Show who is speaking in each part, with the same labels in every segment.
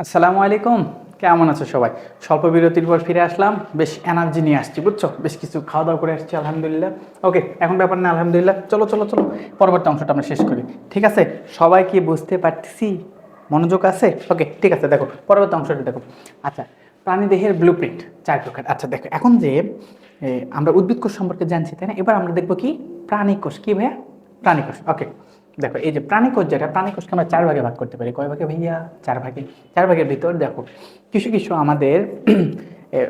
Speaker 1: আসসালামু আলাইকুম, কেমন আছো সবাই? স্বল্প বিরতির পর ফিরে আসলাম, বেশ এনার্জি নিয়ে আসছি, বুঝছো? বেশ কিছু খাওয়া দাওয়া করে আসছি, আলহামদুলিল্লাহ। ওকে, এখন ব্যাপার না, আলহামদুলিল্লাহ। চলো চলো চলো, পরবর্তী অংশটা আমরা শেষ করি। ঠিক আছে, সবাই কি বুঝতে পারতেছি? মনোযোগ আছে? ওকে, ঠিক আছে, দেখো পরবর্তী অংশটা দেখো। আচ্ছা, প্রাণীদেহের ব্লু প্রিন্ট 4 প্রকার। আচ্ছা দেখো, এখন যে আমরা উদ্ভিদ কোষ সম্পর্কে জানছি, তাই না? এবার আমরা দেখবো কি প্রাণী কোষ। কি ভাইয়া? প্রাণী কোষ। ওকে, দেখো এই যে প্রাণী কোষ, যেটা প্রাণী কোষকে আমরা 4 ভাগে ভাগ করতে পারি। কয় ভাগে ভাইয়া? 4 ভাগে। 4 ভাগের ভিতর দেখো কিছু কিছু আমাদের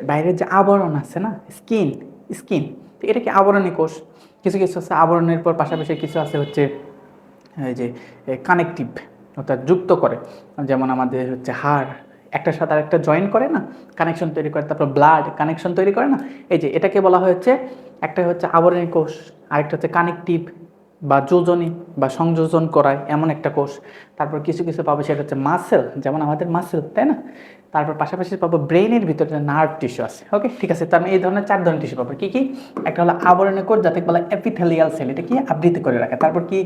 Speaker 1: বাইরের যে আবরণ আছে না, স্কিন, স্কিন, তো এটা কি আবরণী কোষ। কিছু কিছু আছে আবরণের পর পাশাপাশি কিছু আছে হচ্ছে এই যে কানেকটিভ, অর্থাৎ যুক্ত করে। যেমন আমাদের হচ্ছে হাড় একটার সাথে আরেকটা জয়েন করে না, কানেকশন তৈরি করে, তারপর ব্লাড কানেকশন তৈরি করে না। এই যে এটাকে বলা হচ্ছে, একটা হচ্ছে আবরণী কোষ, আরেকটা হচ্ছে কানেকটিভ বা যোজনী বা সংযোজন করায় এমন একটা কোষ। তারপর কিছু কিছু পাবো সেটা হচ্ছে মাসেল, যেমন আমাদের মাসেল, তাই না? তারপর পাশাপাশি পাবো ব্রেইনের ভিতরে নার্ভ টিস্যু আছে। ওকে, ঠিক আছে, তার মানে এই ধরনের 4 ধরনের টিস্যু পাবো। কি কি? একটা হলো আবরণী কোষ, যাতে বলা এপিথেলিয়াল সেল, এটা কি আবৃত করে রাখে। তারপর কি?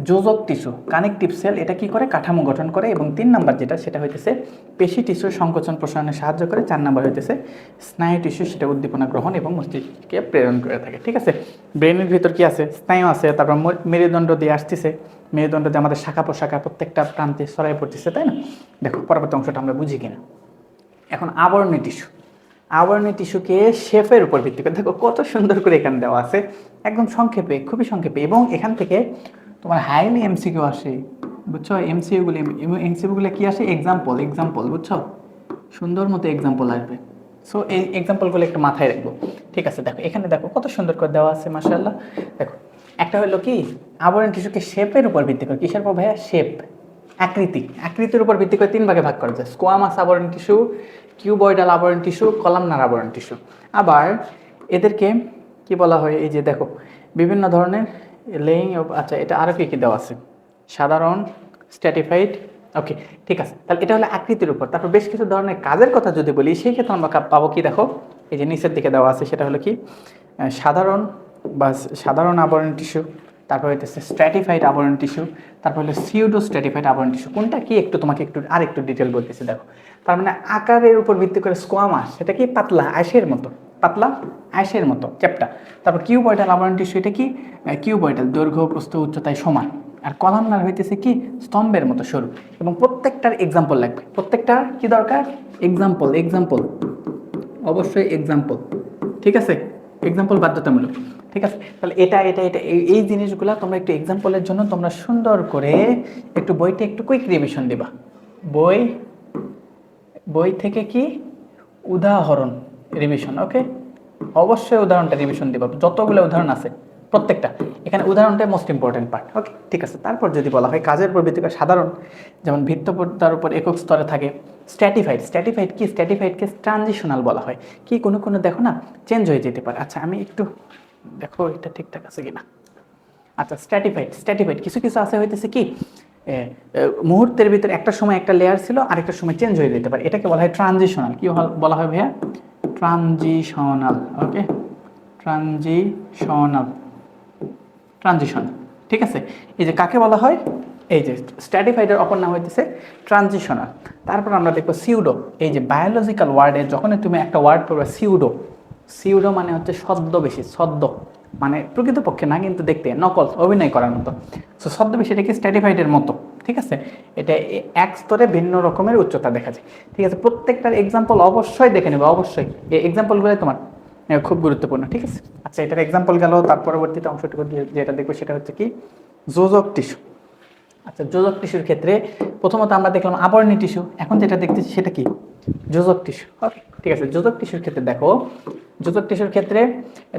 Speaker 1: যোজক টিস্যু, কানেকটিভ সেল, এটা কি করে? কাঠামো গঠন করে। এবং 3 নাম্বার যেটা, সেটা হইতেছে পেশি টিস্যু, সংকোচন প্রসারণে সাহায্য করে। 4 নাম্বার হইতেছে স্নায়ু টিস্যু, সেটা উদ্দীপনা গ্রহণ এবং মস্তিষ্ককে প্রেরণ করে থাকে। ঠিক আছে, ব্রেনের ভিতর কি আছে? স্নায়ু আছে, তারপর মেরুদণ্ড দিয়ে আসতেছে, মেরুদণ্ড দিয়ে আমাদের শাখা প্রশাখা প্রত্যেকটা প্রান্তে ছড়াই পড়তেছে, তাই না? দেখো পরবর্তী অংশটা আমরা বুঝি কিনা। এখন আবরণী টিস্যু, আবরণী টিস্যুকে শেপের উপর ভিত্তি করে, দেখো কত সুন্দর করে এখানে দেওয়া আছে, একদম সংক্ষেপে, খুবই সংক্ষেপে। এবং এখান থেকে তোমার হাইলি এমসিকিউ আসে, বুঝছো? এমসিকিউগুলো কি আসে? এক্সাম্পল, এক্সাম্পল, বুঝছো? সুন্দর মতো এক্সাম্পল আসবে। সো এই এক্সাম্পলগুলো একটু মাথায় রাখবো। ঠিক আছে, দেখো এখানে দেখো কত সুন্দর করে দেওয়া আছে, মাশাআল্লাহ। দেখো একটা হলো কি, আবরণী টিস্যুকে শেপের উপর ভিত্তি করে। কিসের উপর ভাইয়া? শেপ, আকৃতি, আকৃতির উপর ভিত্তি করে 3 ভাগে ভাগ করা যায়: স্কোয়ামাস আবরণী টিস্যু, কিউবয়েডাল আবরণী টিস্যু, কলামনার আবরণী টিস্যু। আবার এদেরকে কি বলা হয়? এই যে দেখো বিভিন্ন ধরনের লেইং। আচ্ছা, এটা আরও কি কি দেওয়া আছে? সাধারণ, স্ট্র্যাটিফাইড। ওকে, ঠিক আছে, তাহলে এটা হলো আকৃতির উপর। তারপর বেশ কিছু ধরনের কাজের কথা যদি বলি, সেই ক্ষেত্রে আমরা পাবো কি? দেখো এই যে নিচের দিকে দেওয়া আছে, সেটা হলো কি সাধারণ বা সাধারণ আবরণী টিস্যু, তারপর হইতেছে স্ট্র্যাটিফাইড আবরণ টিস্যু, তারপর হলো সিউডো স্ট্র্যাটিফাইড আবরণ টিস্যু। কোনটা কি একটু তোমাকে আরেকটু ডিটেল বলতেছি, দেখো। তার মানে আকারের উপর ভিত্তি করে স্কোয়ামাস, সেটা কি পাতলা আইসের মতো, পাতলা আইসের মতো চ্যাপ্টা। তারপর কিউবয়েডাল আবরণ টিস্যু, এটা কি কিউবয়েডাল, দৈর্ঘ্য প্রস্থ উচ্চতায় সমান। আর কলামনার হইতেছে কি স্তম্ভের মতো সরু। এবং প্রত্যেকটার এক্সাম্পল লাগবে, প্রত্যেকটার কি দরকার? এক্সাম্পল, এক্সাম্পল, অবশ্যই এক্সাম্পল। ঠিক আছে, এক্সাম্পল বাধ্যতামূলক। ঠিক আছে, তাহলে এটা এটা এটা এই জিনিসগুলো তোমরা একটু এক্সাম্পলের জন্য তোমরা সুন্দর করে একটু বইটা একটু কুইক রিভিশন দিবা। বই বই থেকে কি উদাহরণ রিভিশন। ওকে, অবশ্যই উদাহরণটা রিভিশন দিবা, যতগুলো উদাহরণ আছে প্রত্যেকটা। এখানে উদাহরণটাই মোস্ট ইম্পর্টেন্ট পার্ট। ওকে, ঠিক আছে। তারপর যদি বলা হয় কাজের উপর ভিত্তি করে সাধারণ, যেমন ভিত্তপর্দার উপর একক স্তরে থাকে। স্ট্র্যাটিফাইড, স্ট্র্যাটিফাইড কি? স্ট্র্যাটিফাইডকে ট্রানজিশনাল বলা হয়। কি কোনো কোনো দেখো না চেঞ্জ হয়ে যেতে পারে। আচ্ছা আমি একটু দেখো এটা ঠিকঠাক আছে কিনা। আচ্ছা, স্ট্র্যাটিফাইড, স্ট্র্যাটিফাইড কিছু কিছু আছে হইতেছে কি মুহূর্তের ভিতরে একটা সময় একটা লেয়ার ছিল, আরেকটা সময় চেঞ্জ হয়ে যেতে পারে। এটাকে বলা হয় ট্রানজিশনাল। কি বলা হয় ভাইয়া? ট্রানজিশনাল। ওকে, ট্রানজিশনাল, ট্রানজিশন। ঠিক আছে, এই যে কাকে বলা হয়? এই যে স্ট্র্যাটিফাইডের অপর নাম হইতেছে ট্রানজিশনাল। তারপর আমরা দেখবো সিউডো। এই যে বায়োলজিক্যাল ওয়ার্ডে যখন তুমি একটা ওয়ার্ড পড়বে সিউডো, সিউডো মানে হচ্ছে ছদ্মবেশী, ছদ্ম মানে প্রকৃতপক্ষে না, কিন্তু দেখতে নকল, অভিনয় করার মতো। সো ছদ্মবেশী, এটা কি স্ট্র্যাটিফাইডের মতো। ঠিক আছে, এটা এক স্তরে ভিন্ন রকমের উচ্চতা দেখা যায়। ঠিক আছে, প্রত্যেকটার এক্সাম্পল অবশ্যই দেখে নেবে, অবশ্যই। এই এক্সাম্পলগুলো তোমার খুব গুরুত্বপূর্ণ। ঠিক আছে, আচ্ছা এটার এক্সাম্পল গেল। তার পরবর্তীতে অংশটুকু যেটা দেখবো সেটা হচ্ছে কি যোজক টিস্যু। আচ্ছা, যোজক টিস্যুর ক্ষেত্রে প্রথমত আমরা দেখলাম আবরণী টিস্যু, এখন যেটা দেখতেছি সেটা কি? যোজক টিস্যু। ওকে, ঠিক আছে, যোজক টিস্যুর ক্ষেত্রে দেখো, যোজক টিস্যুর ক্ষেত্রে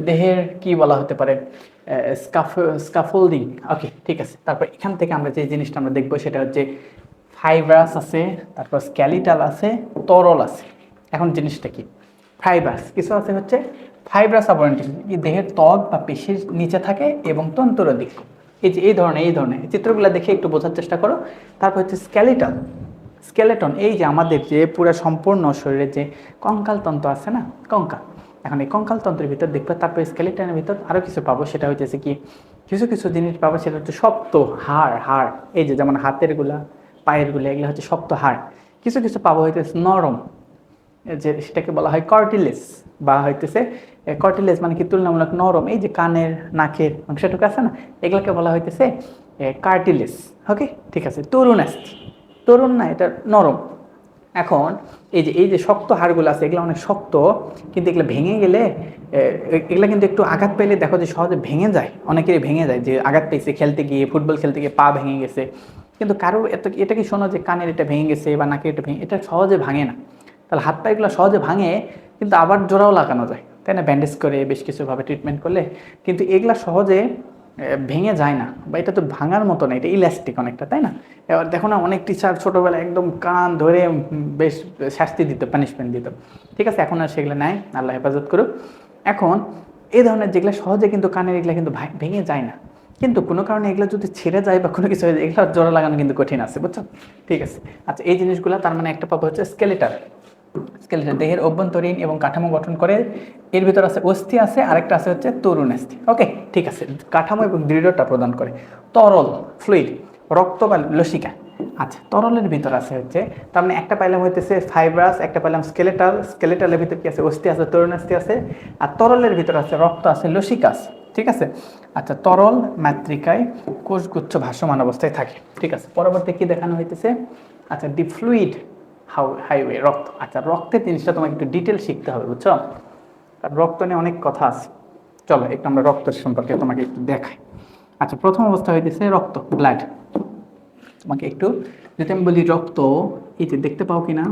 Speaker 1: দেহের কি বলা হতে পারে? স্কাফোল্ডিং। ওকে, ঠিক আছে। তারপর এখান থেকে আমরা যে জিনিসটা আমরা দেখবো সেটা হচ্ছে ফাইব্রাস আছে, তারপর স্ক্যালিটাল আছে, তরল আছে। এখন জিনিসটা কি? ফাইব্রাস কিছু আছে হচ্ছে ফাইব্রাস আবরণী টিস্যু, দেহের ত্বক বা পেশির নিচে থাকে এবং তন্তুর দিক। এই যে এই ধরনের চিত্রগুলো দেখে একটু বোঝার চেষ্টা করো। তারপর হচ্ছে স্কেলিটন, স্কেলেটন, এই যে আমাদের যে পুরো সম্পূর্ণ শরীরে যে কঙ্কাল তন্ত্র আছে না, কঙ্কাল। এখন এই কঙ্কাল তন্ত্রের ভিতর দেখবে, তারপর স্কেলিটনের ভিতর আরও কিছু পাবো, সেটা হচ্ছে কি কিছু কিছু জিনিস পাবো, সেটা হচ্ছে শক্ত হাড়। হাড় এই যে যেমন হাতের গুলা, পায়ের গুলা, এগুলো হচ্ছে শক্ত হাড়। কিছু কিছু পাবো হইতেছে নরম, যে সেটাকে বলা হয় কর্টিলেজ, বা হইতেছে কর্টিলেজ মানে কি তুলনামূলক নরম, এই যে কানের নাকের অংশটুকু আছে না, এগুলোকে বলা হইতেছে কার্টিলেজ। ওকে, ঠিক আছে। তরুণ অ্যাস্থি, তরুণ না, এটা নরম। এখন এই যে শক্ত হাড়গুলো আছে, এগুলো অনেক শক্ত, কিন্তু এগুলো ভেঙে গেলে এগুলো কিন্তু একটু আঘাত পেলে দেখো যে সহজে ভেঙে যায়, অনেকেরই ভেঙে যায়, যে আঘাত পেয়েছে খেলতে গিয়ে, ফুটবল খেলতে গিয়ে পা ভেঙে গেছে। কিন্তু কারো এটা কি শোনো যে কানের এটা ভেঙে গেছে বা নাকের এটা ভেঙে, এটা সহজে ভাঙে না। তাহলে হাত পাগুলো সহজে ভাঙে, কিন্তু আবার জোড়াও লাগানো যায়, তাই না? ব্যান্ডেজ করে বেশ কিছুভাবে ট্রিটমেন্ট করলে, কিন্তু এগুলা সহজে ভেঙে যায় না, বা এটা তো ভাঙার মতো না, এটা ইলাস্টিক অনেকটা, তাই না? এবার দেখো না, অনেক টিচার ছোটোবেলায় একদম কান ধরে বেশ শাস্তি দিত, পানিশমেন্ট দিত। ঠিক আছে, এখন আর সেগুলো নাই, আল্লাহ হেফাজত করুক। এখন এই ধরনের যেগুলো সহজে কিন্তু কানের, এগুলো কিন্তু ভেঙে যায় না, কিন্তু কোনো কারণে এগুলো যদি ছেড়ে যায় বা কোনো কিছু হয়ে যায়, এগুলো জোড়া লাগানো কিন্তু কঠিন আছে, বুঝছো? ঠিক আছে, আচ্ছা, এই জিনিসগুলো তার মানে একটা পাবো হচ্ছে স্কেলেটাল। স্কেলেটাল দেহের অভ্যন্তরীণ এবং কাঠামো গঠন করে, এর ভিতর আছে অস্থি আছে, আরেকটা আছে হচ্ছে তরুণ অস্থি। ওকে, ঠিক আছে, কাঠামো এবং দৃঢ়তা প্রদান করে। তরল, ফ্লুইড, রক্ত বা লসিকা। আচ্ছা, তরলের ভিতর আছে হচ্ছে, তার মানে একটা পাইলাম হইতেছে ফাইব্রাস, একটা পাইলাম স্কেলেটাল। স্কেলেটালের ভিতর কি আছে? অস্থি আছে, তরুণ অস্থি আছে। আর তরলের ভিতর আছে রক্ত আছে, লসিকাস। ঠিক আছে, আচ্ছা, তরল মাতৃকায় কোষগুচ্ছ ভাসমান অবস্থায় থাকে। ঠিক আছে, পরবর্তী কি দেখানো হইতেছে? আচ্ছা, ডিপ ফ্লুইড হাইওয়ে, রক্ত। আচ্ছা, রক্তের জিনিসটা তোমাকে একটু ডিটেল শিখতে হবে, বুঝছো? কারণ রক্ত নিয়ে অনেক কথা আছে। চলো একটু আমরা রক্তের সম্পর্কে তোমাকে একটু দেখাই। আচ্ছা, প্রথম অবস্থা হইতেছে রক্ত, ব্লাড। তোমাকে একটু, যদি আমি বলি রক্ত, এই যে দেখতে পাও কিনা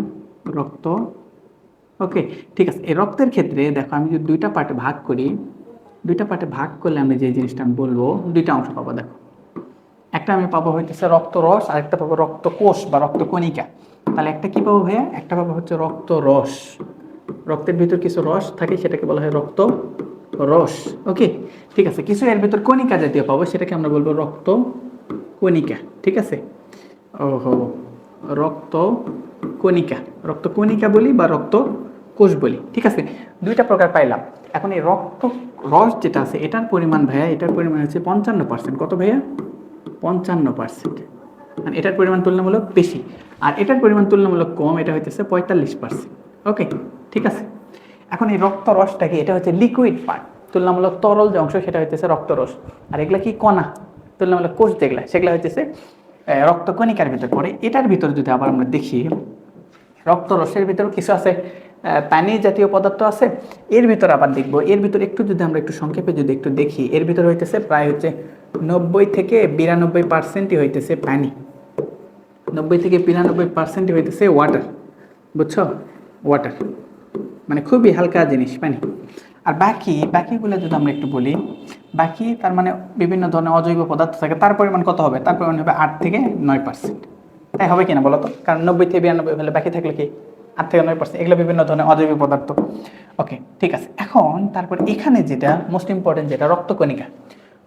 Speaker 1: রক্ত? ওকে, ঠিক আছে। এই রক্তের ক্ষেত্রে দেখো, আমি যদি দুইটা পার্টে ভাগ করি, দুইটা পার্টে ভাগ করলে আমি যে জিনিসটা আমি বলবো, দুইটা অংশ পাবো। দেখো, একটা আমি পাবো হইতেছে রক্তরস, আর একটা পাবো রক্তকোষ বা রক্তকণিকা। তাহলে একটা কি পাবো ভাইয়া? একটা পাবো হচ্ছে রক্তরস। রক্তের ভিতর কিছু রস থাকে, সেটাকে বলা হয় রক্ত রস। ওকে, ঠিক আছে। কিছু এর ভিতর কণিকা জাতীয় পাবো, সেটাকে আমরা বলবো রক্ত কণিকা। ঠিক আছে, ওহো, রক্ত কণিকা, রক্ত কণিকা বলি বা রক্ত কোষ বলি। ঠিক আছে, দুইটা প্রকার পাইলাম। এখন এই রক্ত রস যেটা আছে, এটার পরিমাণ ভাইয়া, এটার পরিমাণ হচ্ছে 55%। কত ভাইয়া? 55%। মানে এটার পরিমাণ তুলনামূলক বেশি, আর এটার পরিমাণ তুলনামূলক কম, এটা হইতেছে 45%। ওকে, ঠিক আছে। এখন এই রক্ত রসটাকে, এটা হচ্ছে লিকুইড পার্ট, তুলনামূলক তরল যে অংশ, সেটা হইতেছে রক্তরস। আর এগুলা কি? কণা, তুলনামূলক কোষ যেগুলা, সেগুলা হইতেছে রক্তকণিকার ভিতর পড়ে। এটার ভিতর যদি আবার আমরা দেখি, রক্তরসের ভিতরেও কিছু আছে পানি জাতীয় পদার্থ আছে। এর ভিতর আবার দেখবো, এর ভিতর একটু যদি আমরা একটু সংক্ষেপে যদি একটু দেখি, এর ভিতর হইতেছে প্রায় হচ্ছে 90 থেকে 92% হইতেছে পানি, 90 থেকে 92% হইতেছে ওয়াটার, বুঝছো? ওয়াটার মানে খুবই হালকা জিনিস, পানি। আর বাকিগুলো যদি আমরা একটু বলি, বাকি তার মানে বিভিন্ন ধরনের অজৈব পদার্থ থাকে, তার পরিমাণ কত হবে? তার পরিমাণ হবে 8 থেকে 9%। তাই হবে কিনা বলো তো? কারণ 90 থেকে 92 হলে বাকি থাকলে কি 8 থেকে 9%, এগুলো বিভিন্ন ধরনের অজৈব পদার্থ। ওকে, ঠিক আছে। এখন তারপর এখানে যেটা মোস্ট ইম্পর্টেন্ট, যেটা রক্তকণিকা।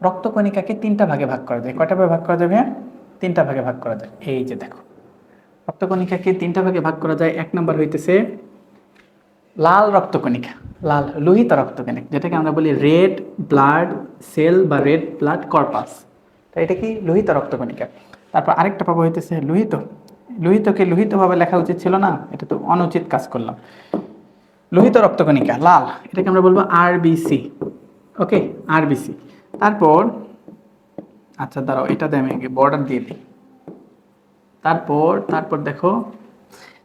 Speaker 1: রক্তকণিকাকে তিনটা ভাগে ভাগ করা যায়। কয়টা ভাগে ভাগ করা যাবে? তিনটা ভাগে ভাগ করা যায়। এই যে দেখো, রক্তকণিকাকে তিনটা ভাগে ভাগ করা যায়। এক নম্বর হইতেছে লাল রক্তকণিকা, লাল লোহিত রক্তকণিকা, যেটাকে আমরা বলি রেড ব্লাড সেল বা রেড ব্লাড কর্পাস। তো এটা কি? লোহিত রক্তকণিকা। তারপর আরেকটা পাবো হইতেছে লোহিত। লোহিতকে লোহিতভাবে লেখা উচিত ছিল না, এটা তো অনুচিত কাজ করলাম। লোহিত রক্তকণিকা লাল, এটাকে আমরা বলবো আরবিসি। ওকে, আরবিসি। তারপর আচ্ছা দাঁড়াও, এটাতে আমি বর্ডার দিয়ে দিই। তারপর তারপর দেখো,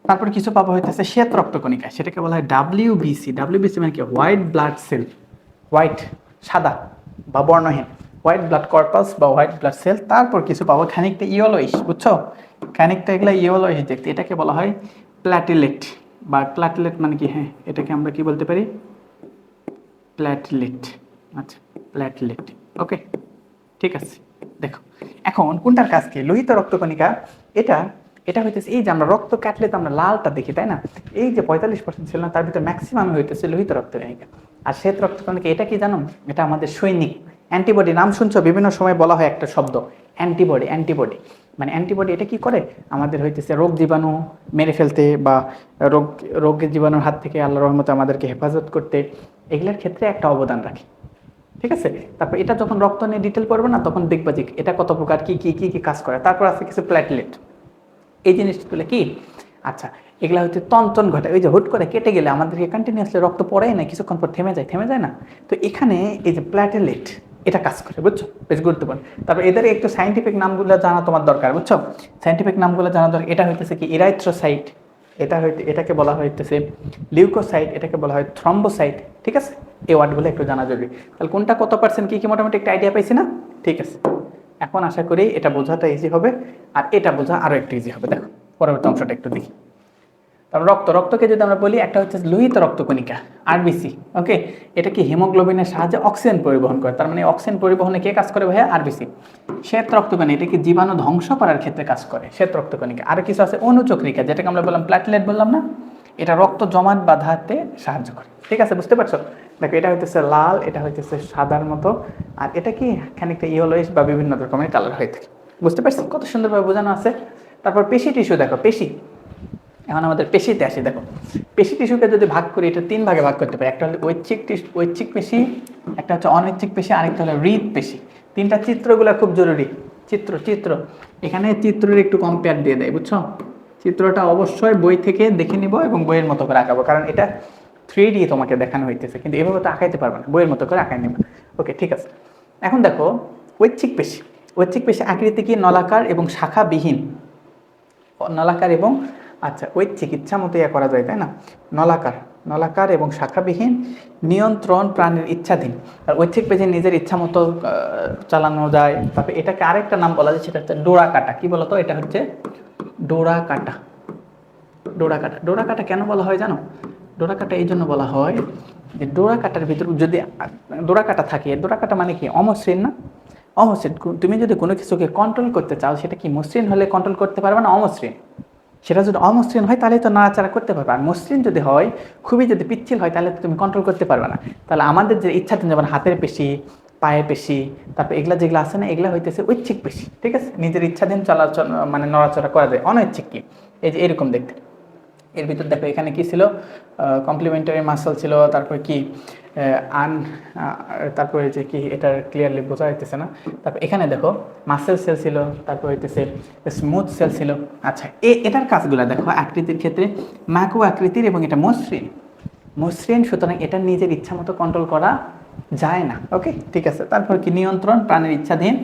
Speaker 1: তারপর কিছু পাবো হইতেছে শ্বেত রক্তকণিকা, সেটাকে বলা হয় ডাব্লিউবিসি। ডাব্লিউবিসি মানে কি? হোয়াইট ব্লাড সেল, হোয়াইট, সাদা বা বর্ণহীন, হোয়াইট ব্লাড কর্পাস বা হোয়াইট ব্লাড সেল। তারপর কিছু পাবো খানিকটা ইয়েলোইশ, বুঝছো? খানিকটা এগুলা ইয়েলোইশ দেখতে, এটাকে বলা হয় প্ল্যাটিলেট বা প্ল্যাটিলেট মানে কি? হ্যাঁ, এটাকে আমরা কি বলতে পারি? প্ল্যাটিলেট। আচ্ছা, প্ল্যাটিলেট। ওকে, ঠিক আছে। দেখো, এখন কোনটার কাজ কি? লোহিত রক্তকণিকা, এটা এটা হইতেছে, এই যে আমরা রক্ত কাটলে তো আমরা লালটা দেখি, তাই না? এই যে 45% ছিল না, তার ভিতরে ম্যাক্সিমাম হইতেছে লোহিত রক্তকণিকা। আর শ্বেত রক্তকণিকা, এটা কি জানো? এটা আমাদের সৈনিক, অ্যান্টিবডি। নাম শুনছো, বিভিন্ন সময় বলা হয় একটা শব্দ, অ্যান্টিবডি। অ্যান্টিবডি মানে অ্যান্টিবডি, এটা কি করে? আমাদের হইতেছে রোগ জীবাণু মেরে ফেলতে, বা রোগ রোগের জীবাণুর হাত থেকে আল্লাহর রহমতে আমাদেরকে হেফাজত করতে, এগুলোর ক্ষেত্রে একটা অবদান রাখে। ঠিক আছে, তারপর এটা যখন রক্ত নিয়ে ডিটেল পড়বে না, তখন দেখবা যে এটা কত প্রকার, কি কি কি কি কাজ করে। তারপর আছে কিছু প্ল্যাটলেট। এই জিনিসগুলো কি? আচ্ছা, এগুলা হচ্ছে তঞ্চন ঘটে, ওই যে হুট করে কেটে গেলে আমাদেরকে কন্টিনিউয়াসলি রক্ত পড়ে না, কিছুক্ষণ পর থেমে যায় না? তো এখানে এই যে প্ল্যাটেলেট, এটা কাজ করে, বুঝছো? বেশ গুরুত্বপূর্ণ। তারপর এদের একটু সাইন্টিফিক নামগুলো জানা তোমার দরকার, বুঝছো? সাইন্টিফিক নামগুলো জানা দরকার। এটা হইতেছে কি ইরাইথ্রোসাইট, এটাকে বলা হইতেছে লিউকোসাইট, এটাকে বলা হয় থ্রম্বোসাইট। ঠিক আছে, এই ওয়ার্ডগুলো একটু জানা জরুরি। তাহলে কোনটা কত পার্সেন্ট কি মোটামুটি একটা আইডিয়া পাইছি না? ঠিক আছে, এখন আশা করি এটা বোঝাটা ইজি হবে, আর এটা বোঝা আরো একটু ইজি হবে। দেখো পরবর্তী অংশটা একটু দেখি। তারপর রক্তকে যদি আমরা বলি, একটা হচ্ছে লোহিত রক্তকণিকা, আরবিসি। ওকে, এটা কি হিমোগ্লোবিনের সাহায্যে অক্সিজেন পরিবহন করে, তার মানে অক্সিজেন পরিবহনে কে কাজ করে ভাইয়া? আরবিসি। শ্বেত রক্তকণিকা, এটা কি জীবাণু ধ্বংস করার ক্ষেত্রে কাজ করে, শ্বেত রক্তকণিকা। আর কিছু আছে অনুচক্রিকা, যেটাকে আমরা বললাম প্ল্যাটলেট বললাম না, এটা রক্ত জমাট বাঁধাতে সাহায্য করে। ঠিক আছে, বুঝতে পারছো? দেখো এটা হইতেছে লাল, এটা হইতেছে সাদার মতো, আর এটা কি খানিকটা ইয়েলোইশ বা বিভিন্ন রকমের কালার হয়ে থাকে। বুঝতে পারছি কত সুন্দরভাবে বোঝানো আছে? তারপর পেশি টিস্যু, দেখো পেশি। এখন আমাদের পেশিতে আসি। দেখো পেশি টিস্যুকে যদি ভাগ করি, এটা 3 ভাগে ভাগ করতে পারি। একটা হলো ঐচ্ছিক পেশি, একটা হচ্ছে অনৈচ্ছিক পেশি, আরেকটা হলো হৃদ পেশি। 3টা চিত্রগুলো খুব জরুরি। চিত্র এখানে চিত্রের একটু কম্পেয়ার দিয়ে দেয়, বুঝছো? চিত্রটা অবশ্যই বই থেকে দেখে নিব এবং বইয়ের মতো করে আঁকাবো, কারণ এটা 3D তোমাকে দেখানো হইতেছে, কিন্তু এভাবে তো আঁকাইতে পারবে না, বইয়ের মতো করে আঁকাই নেবে। ওকে, ঠিক আছে। এখন দেখো ঐচ্ছিক পেশি আকৃতি কি নলাকার এবং শাখাবিহীন। নলাকার এবং আচ্ছা ঐচ্ছিক ইচ্ছা মতো করা যায়, তাই না? নলাকার এবং শাখাবিহীন, নিয়ন্ত্রণ প্রাণীর ইচ্ছাধীন। আর ঐচ্ছিক পেশি নিজের ইচ্ছা মতো চালানো যায়। তারপরে এটাকে আরেকটা নাম বলা যায়, সেটা হচ্ছে ডোরা কাটা। কি বলতো? এটা হচ্ছে ডোরা কাটা। ডোরা কাটা কেন বলা হয় জানো? ডোরা কাটা এই জন্য বলা হয় যে ডোরা কাটার ভিতর যদি ডোরা কাটা থাকে, ডোরা কাটা মানে কি? অমসৃণ না? অমসৃণ। তুমি যদি কোনো কিছুকে কন্ট্রোল করতে চাও, সেটা কি মসৃণ হলে কন্ট্রোল করতে পারবে না অমসৃণ? সেটা যদি অমসৃণ হয় তাহলে তো নাড়াচাড়া করতে পারবে, আর মসৃণ যদি হয়, খুবই যদি পিচ্ছিল হয়, তাহলে তো তুমি কন্ট্রোল করতে পারবে না। তাহলে আমাদের যে ইচ্ছাধীন, যেমন হাতের পেশি, পায়ের পেশি, তারপর এগুলা যেগুলো আছে না, এগুলা হইতেছে ঐচ্ছিক পেশি। ঠিক আছে, নিজের ইচ্ছাধীন চলাচল মানে নড়াচড়া করা যায়। অনৈচ্ছিক কি? এই যে এরকম দেখতে। এর ভিতর দেখো এখানে কি ছিল? কমপ্লিমেন্টারি মাসল ছিল, তারপর কি তারপরে যে কি, এটা ক্লিয়ারলি বোঝা যাইতেছে না। তারপর এখানে দেখো মাসেল সেল ছিল, তারপর হইতেছে স্মুথ সেল ছিল। আচ্ছা, এটার কাজগুলো দেখো আকৃতির ক্ষেত্রে ম্যাকো আকৃতির, এবং এটা মসৃণ, সুতরাং এটা নিজের ইচ্ছা মতো কন্ট্রোল করা যায় না। ওকে, ঠিক আছে। তারপর কি? নিয়ন্ত্রণ প্রাণের ইচ্ছাধীন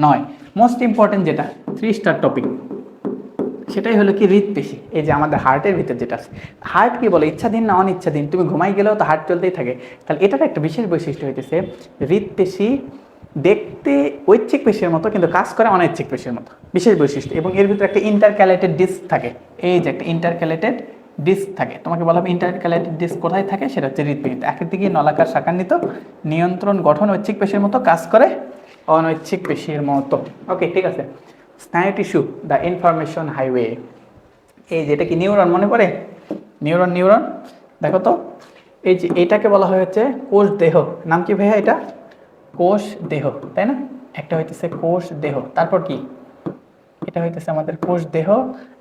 Speaker 1: নয়। মোস্ট ইম্পর্টেন্ট যেটা 3 স্টার টপিক, সেটাই হলো কি? হৃদপেশি। এই যে আমাদের হার্টের ভিতর যেটা আছে, হার্ট কি বলে? ইচ্ছাধীন না অনিচ্ছাধীন? তুমি ঘুমাই গেলেও তো হার্ট চলতেই থাকে। তাহলে এটার একটা বিশেষ বৈশিষ্ট্য হইতেছে হৃদপেশি দেখতে ঐচ্ছিক পেশির মতো, কিন্তু কাজ করে অনৈচ্ছিক পেশির মতো, বিশেষ বৈশিষ্ট্য। এবং এর ভিতরে একটা ইন্টারক্যালেটেড ডিস্ক থাকে। এই যে একটা ইন্টারক্যালেটেড ডিস্ক থাকে, তোমাকে বলা হবে ইন্টারক্যালেটেড ডিস্ক কোথায় থাকে? সেটা হচ্ছে হৃদপেশিতে। আকৃতি নলাকার শাখান্বিত, নিয়ন্ত্রণ গঠন ঐচ্ছিক পেশির মতো, কাজ করে অনৈচ্ছিক পেশির মতো। ওকে, ঠিক আছে। স্নায়ু টিস্যু, দ্য ইনফরমেশন হাইওয়ে। এই যেটা কি? নিউরন, মনে পড়ে? নিউরন দেখো তো, এই যে এটাকে বলা হয়েছে কোষ দেহ। নাম কি ভাইয়া? এটা কোষ দেহ, তাই না? একটা হইতেছে কোষ দেহ, তারপর কি? এটা হইতেছে আমাদের কোষ দেহ।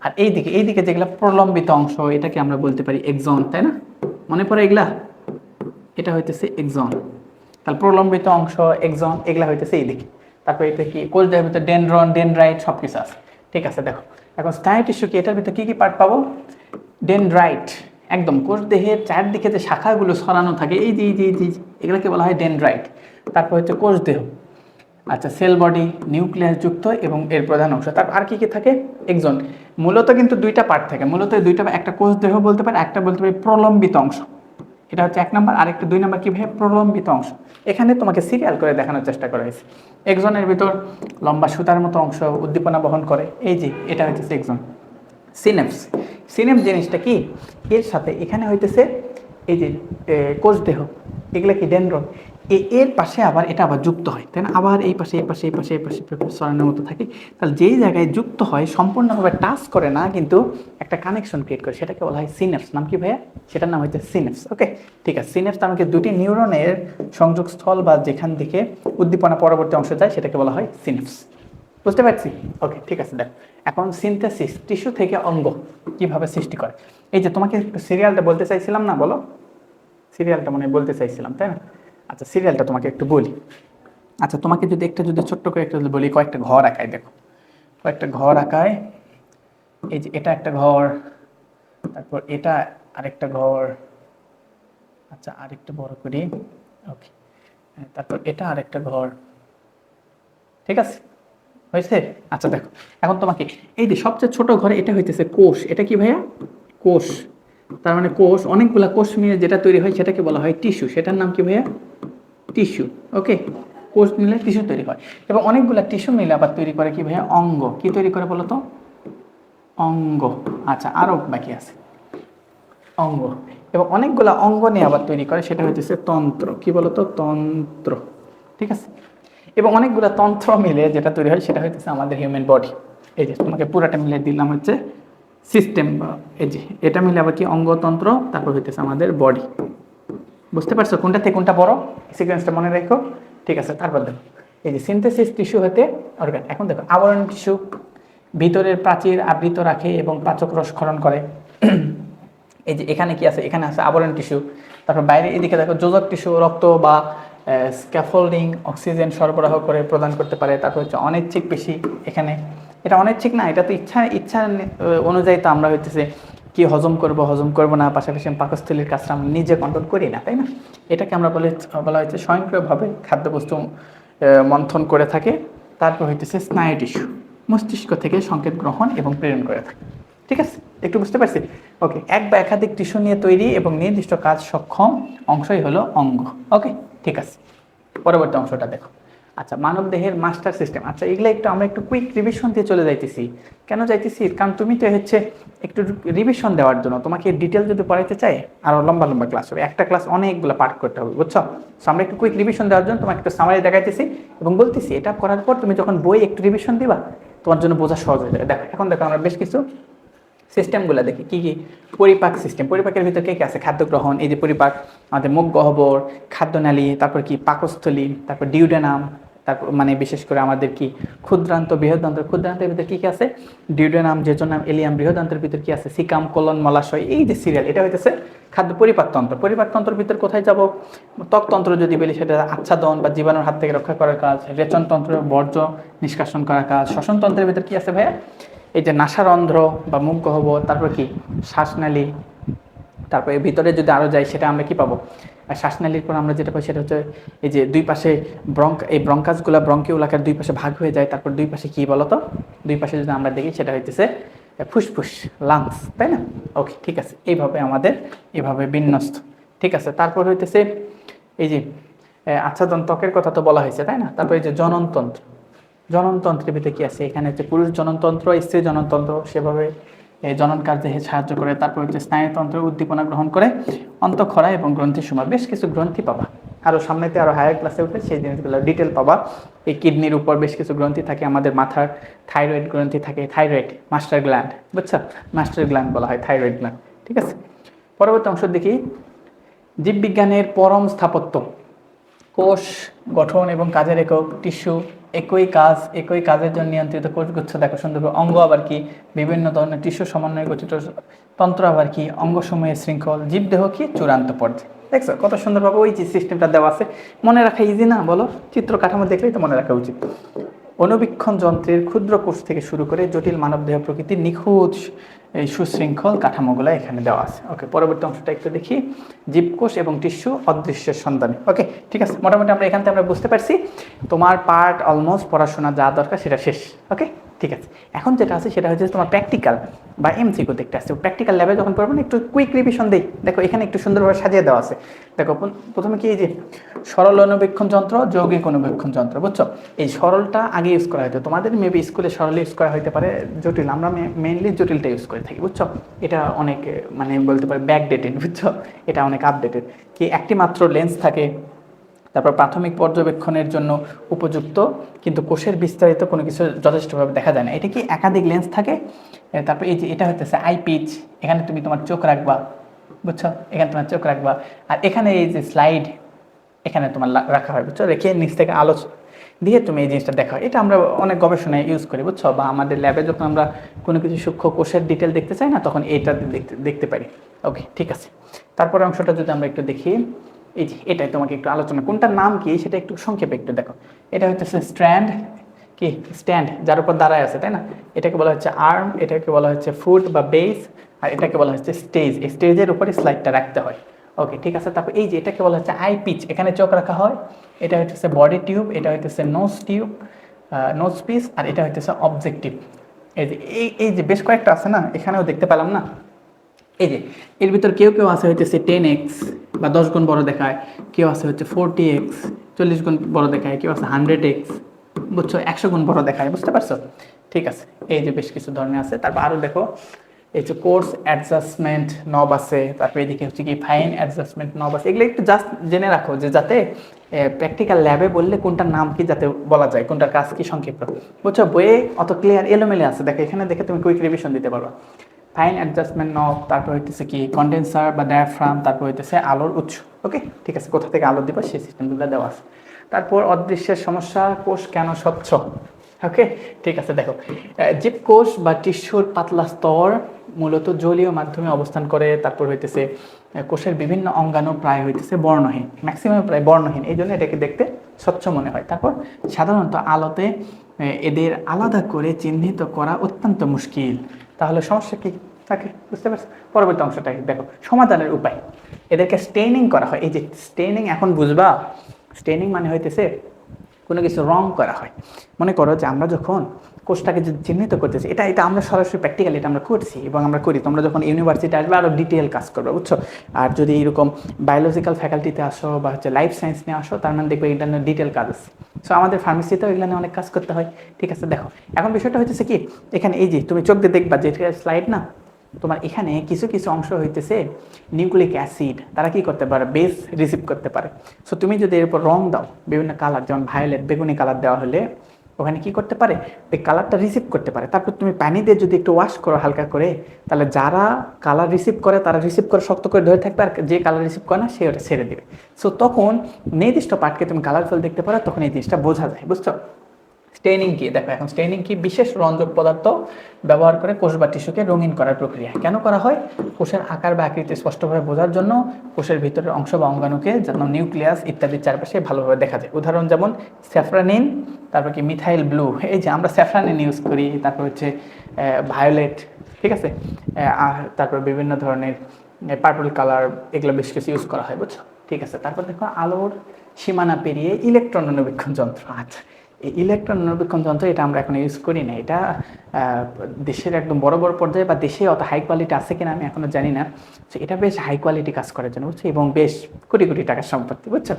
Speaker 1: আর এইদিকে যেগুলা প্রলম্বিত অংশ, এটাকে আমরা বলতে পারি এক্সন, তাই না? মনে পড়ে এগুলা? এটা হইতেছে এক্সন। তাহলে প্রলম্বিত অংশ, এক্সন, এগুলা হইতেছে এইদিকে। তারপর এটা কি? কোষ দেহের ভিতরে ডেনড্রন, ডেনড্রাইট সব কিছু আছে। ঠিক আছে, দেখো এখন স্নায়ু টিস্যু কি, এটার ভিতরে কি পার্ট পাবো? ডেনড্রাইট। একদম কোষ দেহের চারদিকে যে শাখাগুলো ছড়ানো থাকে, এই যে এগুলোকে বলা হয় ডেনড্রাইট। তারপর হচ্ছে কোষ দেহ। আচ্ছা, সেল বডি, নিউক্লিয়াস যুক্ত এবং এর প্রধান অংশ। তারপর আর কি থাকে? এক্সন। মূলত কিন্তু 2টা পার্ট থাকে, মূলত এই 2টা, একটা কোষ দেহ বলতে পারি, একটা বলতে পারি প্রলম্বিত অংশ। এটা হচ্ছে 1 নাম্বার, আর একটা 2 নাম্বার কি ভাই? প্রলম্বিত অংশ। এখানে তোমাকে সিরিয়াল করে দেখানোর চেষ্টা করা হয়েছে। এক্সনের ভিতর লম্বা সুতার মতো অংশ উদ্দীপনা বহন করে, এই যে এটা হচ্ছে এক্সন। সিনেপস জিনিসটা কি? এর সাথে এখানে হইতেছে এই যে কোষ দেহ, এগুলা কি? ডেনড্রন। এর পাশে আবার এটা আবার যুক্ত হয়, তাই না? আবার এই পাশে সরানোর মতো থাকে। তাহলে যেই জায়গায় যুক্ত হয়, সম্পূর্ণভাবে টাচ করে না, কিন্তু একটা কানেকশন ক্রিয়েট করে, সেটাকে বলা হয় সিনেপস। নাম কি ভাইয়া? সেটার নাম হচ্ছে সিনেপস। ওকে, ঠিক আছে। সিনেপস আমাকে 2টি নিউরনের সংযোগস্থল বা যেখান থেকে উদ্দীপনা পরবর্তী অংশ যায়, সেটাকে বলা হয় সিনেপস। বুঝতে পারছি? ওকে, ঠিক আছে। দেখ এখন সিনথেসিস, টিস্যু থেকে অঙ্গ কিভাবে সৃষ্টি করে। এই যে তোমাকে সিরিয়ালটা বলতে চাইছিলাম না, বলো? সিরিয়ালটা মনে বলতে চাইছিলাম, তাই না? আচ্ছা, সিরিয়ালটা তোমাকে একটু বলি। আচ্ছা, তোমাকে যদি ছোট্ট করে একটা বলি, কয়েকটা ঘর আঁকায়। দেখো কয়েকটা ঘর আঁকায়। এই যে এটা একটা ঘর, তারপর এটা আরেকটা ঘর, আচ্ছা আরেকটু বড় করি, ওকে। তারপর এটা আরেকটা ঘর, ঠিক আছে, হয়েছে। আচ্ছা দেখো, এখন তোমাকে এই যে সবচেয়ে ছোট ঘরে এটা হইতেছে কোষ, এটা কি ভাইয়া? কোষ। তার মানে কোষ, অনেকগুলা কোষ মিলে যেটা তৈরি হয় সেটাকে বলা হয় টিস্যু, সেটার নাম কি ভাইয়া? টিস্যু। ওকে, কোষ মিলে টিস্যু তৈরি হয়, এবং অনেকগুলা টিস্যু মিলে আবার তৈরি করে কি ভাইয়া? অঙ্গ। কি তৈরি করে বলো তো? অঙ্গ। আচ্ছা, আরো বাকি আছে অঙ্গ, এবং অনেকগুলা অঙ্গ নিয়ে আবার তৈরি করে, সেটা হইতেছে তন্ত্র। কি বলতো? তন্ত্র। ঠিক আছে, এবং অনেকগুলা তন্ত্র মিলে যেটা তৈরি হয় সেটা হইতেছে আমাদের হিউম্যান বডি। এই যে তোমাকে পুরাটা মিলে দিলাম হচ্ছে সিস্টেম, বা এই যে এটা মিলে আবার কি? অঙ্গতন্ত্র, তারপর হইতেছে আমাদের বডি। বুঝতে পারছো কোনটা থেকে কোনটা বড়? সিকোয়েন্সটা মনে রেখো। ঠিক আছে, তারপর দেখো এই যে সিনথেসিস টিস্যু হতে অর্গান। এখন দেখো আবরণ টিস্যু ভিতরের প্রাচীর আবৃত রাখে এবং পাচক রস ক্ষরণ করে। এই যে এখানে কি আছে? এখানে আছে আবরণ টিস্যু। তারপর বাইরে এদিকে দেখো যোজক টিস্যু, রক্ত বা স্ক্যাফোল্ডিং অক্সিজেন সরবরাহ করে প্রদান করতে পারে। তারপর হচ্ছে অনৈচ্ছিক পেশি। এখানে এটা অনৈচ্ছিক না, এটা তো ইচ্ছা ইচ্ছা অনুযায়ী তো আমরা হইতেছে কি হজম করব না, পাশাপাশি পাকস্থলীর কাজটা আমরা নিজে কন্ট্রোল করি না, তাই না? এটাকে আমরা বলা হয়েছে স্বয়ংক্রিয়ভাবে খাদ্যবস্তু মন্থন করে থাকে। তারপর হইতেছে স্নায়ু টিস্যু, মস্তিষ্ক থেকে সংকেত গ্রহণ এবং প্রেরণ করে থাকে। ঠিক আছে, একটু বুঝতে পারছি? ওকে, এক বা একাধিক টিস্যু নিয়ে তৈরি এবং নির্দিষ্ট কাজ সক্ষম অংশই হলো অঙ্গ। ওকে, ঠিক আছে, পরবর্তী অংশটা দেখো। আচ্ছা, মানব দেহের মাস্টার সিস্টেম। আচ্ছা, এগুলো একটু আমরা একটু কুইক রিভিশন দিয়ে চলে যাইতেছি। কেন যাইতেছি? কারণ তুমি তো হচ্ছে একটু রিভিশন দেওয়ার জন্য, তোমাকে ডিটেল যদি পড়াইতে চাই আরও লম্বা লম্বা ক্লাস হবে, একটা ক্লাস অনেকগুলো পাঠ করতে হবে, বুঝছো? সো আমরা একটু কুইক রিভিশন দেওয়ার জন্য তোমাকে একটু সামারি দেখাইতেছি এবং বলতেছি এটা করার পর তুমি যখন বই একটু রিভিশন দিবা, তোমার জন্য বোঝা সহজ হয়ে যাবে। দেখো, এখন দেখো আমরা বেশ কিছু সিস্টেমগুলো দেখি কি কি। পরিপাক সিস্টেম, পরিপাকের ভিতরে কে কে আছে? খাদ্য গ্রহণ, এই যে পরিপাক, আমাদের মুখ গহ্বর, খাদ্যনালী, তারপর কি পাকস্থলী, তারপর ডিউডেনাম, তারপর মানে বিশেষ করে আমাদের কি ক্ষুদ্রান্ত, বৃহদান্ত। ক্ষুদ্রান্তের ভিতরে কি কি আছে? Duodenum, জেজোনাম, allium. বৃহদান্তের ভিতরে কি আছে? সিকাম, কোলন, মলাশয়। এই যে সিরিয়াল, এটা হইতেছে খাদ্য পরিপাকতন্ত্র। পরিপাকতন্ত্রের ভিতরে কোথায় যাব? ত্বকতন্ত্র যদি বলি, সেটা আচ্ছাদন বা জীবাণুর হাত থেকে রক্ষা করার কাজ। রেচনতন্ত্র, বর্জ্য নিষ্কাশন করার কাজ। শ্বসনতন্ত্রের ভিতরে কি আছে ভাইয়া? এই যে নাসারন্ধ্র বা মুখ গহ্বর, তারপর কি শ্বাসনালী। তারপরে ভিতরে যদি আরও যাই, সেটা আমরা কি পাবো? আর শ্বাসনালীর পর আমরা যেটা পাই সেটা হচ্ছে এই যে দুই পাশে এই ব্রঙ্কাসগুলো ব্রঙ্কিউলাকার দুই পাশে ভাগ হয়ে যায়। তারপর দুই পাশে কি বলতো? দুই পাশে যদি আমরা দেখি সেটা হইতেছে ফুসফুস, লাংস, তাই না? ওকে, ঠিক আছে, এইভাবে আমাদের এভাবে বিন্যস্ত। ঠিক আছে, তারপর হইতেছে এই যে আচ্ছাদন, ত্বকের কথা তো বলা হয়েছে, তাই না? তারপর এই যে জননতন্ত্র। জননতন্ত্রের ভিতরে কি আছে? এখানে হচ্ছে পুরুষ জননতন্ত্র, স্ত্রী জননতন্ত্র, সেভাবে জনন কার্যে সাহায্য করে। তারপর হচ্ছে স্নায়ুতন্ত্র, উদ্দীপনা গ্রহণ করে। অন্তঃক্ষরা এবং গ্রন্থির সময় বেশ কিছু গ্রন্থি পাবা, আরও সামনেতে আরও হায়ার ক্লাসে উঠে সেই জিনিসগুলো ডিটেল পাবা। এই কিডনির উপর বেশ কিছু গ্রন্থি থাকে, আমাদের মাথার থাইরয়েড গ্রন্থি থাকে, থাইরয়েড মাস্টার গ্ল্যান্ড, বুঝছো? মাস্টার গ্ল্যান্ড বলা হয় থাইরয়েড গ্ল্যান্ড। ঠিক আছে, পরবর্তী অংশ দেখি। জীববিজ্ঞানের পরম স্থাপত্য। কোষ গঠন এবং কাজের একক। টিস্যু একই কাজের জন্য নিয়ন্ত্রিত কোষগুচ্ছ। দেখো সুন্দর। অঙ্গ আবার কি? বিভিন্ন ধরনের টিস্যু সমন্বয়ে গঠিত তন্ত্র আবার কি? অঙ্গসমূহের শৃঙ্খল। জীবদেহ কি? চূড়ান্ত পর্যায়ে। দেখছো কত সুন্দরভাবে ওই যে সিস্টেমটা দেওয়া আছে, মনে রাখা ইজি না বলো? চিত্র কাঠামো দেখলেই তো মনে রাখা উচিত। অনুবীক্ষণ যন্ত্রের ক্ষুদ্র কোষ থেকে শুরু করে জটিল মানবদেহ প্রকৃতির নিখুঁত এই সুশৃঙ্খল কাঠামোগুলো এখানে দেওয়া আছে। ওকে, পরবর্তী অংশটা একটু দেখি। জীবকোষ এবং টিস্যু অদৃশ্যের সন্ধানে। ওকে, ঠিক আছে, মোটামুটি আমরা এখান থেকে আমরা বুঝতে পারছি তোমার পার্ট অলমোস্ট পড়াশোনা যা দরকার সেটা শেষ। ওকে, ঠিক আছে, এখন যেটা আছে সেটা হচ্ছে তোমার প্র্যাকটিক্যাল বা এমসিকিউ দেখতে আসছে। প্র্যাকটিক্যাল ল্যাবে যখন পড়বো না, একটু কুইক রিভিশন দেই। দেখো এখানে একটু সুন্দরভাবে সাজিয়ে দেওয়া আছে। দেখো প্রথমে কি? এই যে সরল অনুবীক্ষণ যন্ত্র, যৌগিক অনুবীক্ষণ যন্ত্র, বুঝছো? এই সরলটা আগে ইউজ করা হতো, তোমাদের মেবি স্কুলে সরল ইউজ করা হতে পারে, জটিল আমরা মেইনলি জটিলটা ইউজ করে থাকি, বুঝছো? এটা অনেক মানে বলতে পারে ব্যাকডেটেড, বুঝছো? এটা অনেক আপডেটেড। কি একটি মাত্র লেন্স থাকে, তারপর প্রাথমিক পর্যবেক্ষণের জন্য উপযুক্ত, কিন্তু কোষের বিস্তারিত কোনো কিছু যথেষ্টভাবে দেখা যায় না। এটা কি একাধিক লেন্স থাকে। তারপর এই যে এটা হচ্ছে আই পিচ, এখানে তুমি তোমার চোখ রাখবা, বুঝছো? এখানে তোমার চোখ রাখবা। আর এখানে এই যে স্লাইড, এখানে তোমার রাখা হয়, বুঝছো? রেখে নিচ থেকে আলো দিয়ে তুমি এই জিনিসটা দেখা হয়। এটা আমরা অনেক গবেষণায় ইউজ করি, বুঝছো? বা আমাদের ল্যাবে যখন আমরা কোনো কিছু সূক্ষ্ম কোষের ডিটেল দেখতে চাই না, তখন এইটা দেখতে পারি। ওকে, ঠিক আছে, তারপরে অংশটা যদি আমরা একটু দেখি। এই যে এটাই তোমাকে একটু আলোচনা, কোনটার নাম কি সেটা একটু সংক্ষেপে একটু দেখো। এটা হচ্ছে স্ট্র্যান্ড, কি স্ট্যান্ড, যার উপর দাঁড়ায় আছে, তাই না? এটাকে বলা হচ্ছে আর্ম, এটাকে বলা হচ্ছে ফুট বা বেস, আর এটাকে বলা হচ্ছে স্টেজ। এই স্টেজের উপরে স্লাইডটা রাখতে হয়। ওকে, ঠিক আছে। তারপর এই যে এটাকে বলা হচ্ছে আই পিচ, এখানে চোখ রাখা হয়। এটা হচ্ছে বডি টিউব, এটা হচ্ছে নোজ টিউব, নোজ পিস, আর এটা হচ্ছে অবজেক্টিভ। এই যে এই যে বেশ কয়েকটা আছে না, এখানেও দেখতে পেলাম না। এই যে এর ভিতর কেউ কেউ আছে হচ্ছে 10x বা 10 গুণ বড় দেখায়, কেউ আছে হচ্ছে 40x 40 গুণ বড় দেখায়, কেউ আছে 100x, বুঝছো, 100 গুণ বড় দেখায়, বুঝতে পারছো? ঠিক আছে, এই যে বেশ কিছু ধরনের আছে। তারপর আরও দেখো, এই যে কোর্স অ্যাডজাস্টমেন্ট নব আছে, তারপর এদিকে হচ্ছে কি ফাইন অ্যাডজাস্টমেন্ট নব আছে। এগুলো একটু জাস্ট জেনে রাখো, যে যাতে প্র্যাকটিক্যাল ল্যাবে বললে কোনটার নাম কি যাতে বলা যায়, কোনটার কাজ কি সংক্ষিপ্ত, বুঝছো? বইয়ে অত ক্লিয়ার এলোমেলে আছে, দেখো এখানে দেখে তুমি কুইক রিভিশন দিতে পারো। ফাইন অ্যাডজাস্টমেন্ট নব, তারপর হইতেছে কি কন্ডেন্সার বা ডায়াফ্রাম, তারপর হইতেছে আলোর উৎস। ওকে, ঠিক আছে, কোথা থেকে আলো দিবা সেই সিস্টেমগুলো দেওয়া আছে। তারপর অদৃশ্যের সমস্যা, কোষ কেন স্বচ্ছ। ওকে, ঠিক আছে। দেখো, জীবকোষ বা টিস্যুর পাতলা স্তর মূলত জলীয় মাধ্যমে অবস্থান করে। তারপর হইতেছে কোষের বিভিন্ন অঙ্গাণু প্রায় হইতেছে বর্ণহীন, ম্যাক্সিমাম প্রায় বর্ণহীন, এই জন্য এটাকে দেখতে স্বচ্ছ মনে হয়। তারপর সাধারণত আলোতে এদের আলাদা করে চিহ্নিত করা অত্যন্ত মুশকিল। তাহলে সমস্যা কি থাকে, বুঝতে পারছো? পরবর্তী অংশটাই দেখো, সমাধানের উপায়। এদেরকে স্টেনিং করা হয়। এই যে স্টেনিং এখন বুঝবা, স্টেনিং মানে হইতেছে কোনো কিছু রং করা হয়। মনে করো যে আমরা যখন কোষটাকে যদি চিহ্নিত করতেছি, এটা এটা আমরা সরাসরি প্র্যাকটিক্যালি এটা আমরা করছি এবং আমরা করি। তোমরা যখন ইউনিভার্সিটি আসবে আরও ডিটেল কাজ করবে, বুঝছো? আর যদি এরকম বায়োলজিক্যাল ফ্যাকাল্টিতে আসো বা হচ্ছে লাইফ সায়েন্স নিয়ে আসো, তার মানে দেখবে এটা ডিটেল কাজ আছে। সো আমাদের ফার্মেসিতেও এগুলো নিয়ে অনেক কাজ করতে হয়। ঠিক আছে, দেখো এখন বিষয়টা হচ্ছে কি, এখানে এই যে তুমি চোখ দিয়ে দেখবা যে স্লাইড না, তোমার এখানে কিছু কিছু অংশ হইতেছে নিউক্লিক অ্যাসিড, তারা কি করতে পারে, বেস রিসিভ করতে পারে। সো তুমি যদি এর উপর রং দাও, বিভিন্ন কালার, যেমন ভায়োলেট বেগুনি কালার দেওয়া হলে ওখানে কি করতে পারে, ওই কালারটা রিসিভ করতে পারে। তারপর তুমি পানি দিয়ে যদি একটু ওয়াশ করো হালকা করে, তাহলে যারা কালার রিসিভ করে তারা রিসিভ করে শক্ত করে ধরে থাকবে, আর যে কালার রিসিভ করে না সে ওটা ছেড়ে দিবে। সো তখন নির্দিষ্ট পার্টকে তুমি কালারফুল দেখতে পারো, তখন এই জিনিসটা বোঝা যায়, বুঝছো? স্টেনিং কি, দেখো এখন স্টেনিং কি, বিশেষ রঞ্জক পদার্থ ব্যবহার করে কোষ বা টিস্যুকে রঙিন করার প্রক্রিয়া। কেন করা হয়? কোষের আকার বা আকৃতি স্পষ্টভাবে বোঝার জন্য, কোষের ভিতরের অংশ বা অঙ্গাণুকে, যেমন নিউক্লিয়াস ইত্যাদির চারপাশে ভালোভাবে দেখা যায়। উদাহরণ যেমন স্যাফরানিন, তারপর কি মিথাইল ব্লু, এই যে আমরা স্যাফরানিন ইউজ করি, তারপর হচ্ছে ভায়োলেট, ঠিক আছে, আর তারপর বিভিন্ন ধরনের পার্পল কালার, এগুলো বেশ কিছু ইউজ করা হয়, বুঝছো? ঠিক আছে, তারপর দেখো আলোর সীমানা পেরিয়ে ইলেকট্রন অণুবীক্ষণ যন্ত্র। আচ্ছা, এই ইলেকট্রন অণুবীক্ষণ যন্ত্র এটা আমরা এখন ইউজ করি না, এটা দেশের একদম বড় বড় পর্যায়ে বা দেশে অত হাই কোয়ালিটি আছে কিনা আমি এখনো জানি না। তো এটা বেশ হাই কোয়ালিটি কাজ করার জন্য, বুঝছো, এবং বেশ কোটি কোটি টাকার সম্পত্তি, বুঝছো?